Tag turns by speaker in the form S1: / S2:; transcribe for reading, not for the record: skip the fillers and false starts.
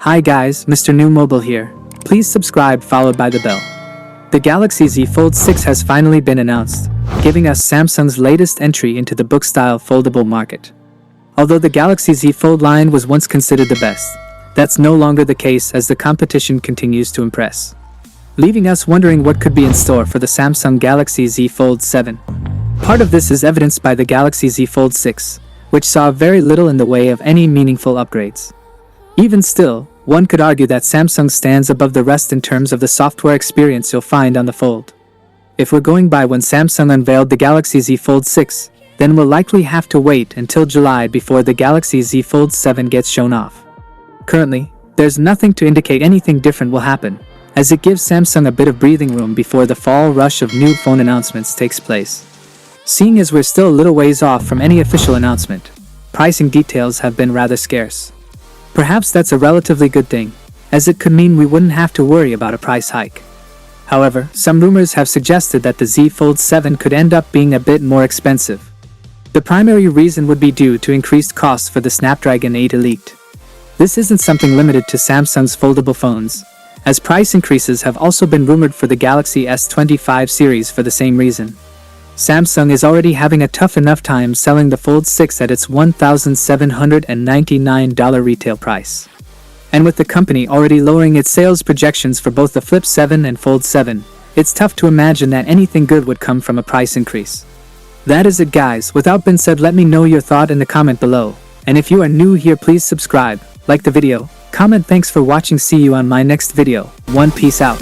S1: Hi guys, Mrnewmobile here. Please subscribe followed by the bell. The Galaxy Z Fold 6 has finally been announced, giving us Samsung's latest entry into the book-style foldable market. Although the Galaxy Z Fold line was once considered the best, that's no longer the case as the competition continues to impress, leaving us wondering what could be in store for the Samsung Galaxy Z Fold 7. Part of this is evidenced by the Galaxy Z Fold 6, which saw very little in the way of any meaningful upgrades. Even still, one could argue that Samsung stands above the rest in terms of the software experience you'll find on the Fold. If we're going by when Samsung unveiled the Galaxy Z Fold 6, then we'll likely have to wait until July before the Galaxy Z Fold 7 gets shown off. Currently, there's nothing to indicate anything different will happen, as it gives Samsung a bit of breathing room before the fall rush of new phone announcements takes place. Seeing as we're still a little ways off from any official announcement, pricing details have been rather scarce. Perhaps that's a relatively good thing, as it could mean we wouldn't have to worry about a price hike. However, some rumors have suggested that the Z Fold 7 could end up being a bit more expensive. The primary reason would be due to increased costs for the Snapdragon 8 Elite. This isn't something limited to Samsung's foldable phones, as price increases have also been rumored for the Galaxy S25 series for the same reason. Samsung is already having a tough enough time selling the Fold 6 at its $1,799 retail price. And with the company already lowering its sales projections for both the Flip 7 and Fold 7, it's tough to imagine that anything good would come from a price increase. That is it guys, without being said, let me know your thought in the comment below, and if you are new here please subscribe, like the video, comment. Thanks for watching, see you on my next video. Peace out.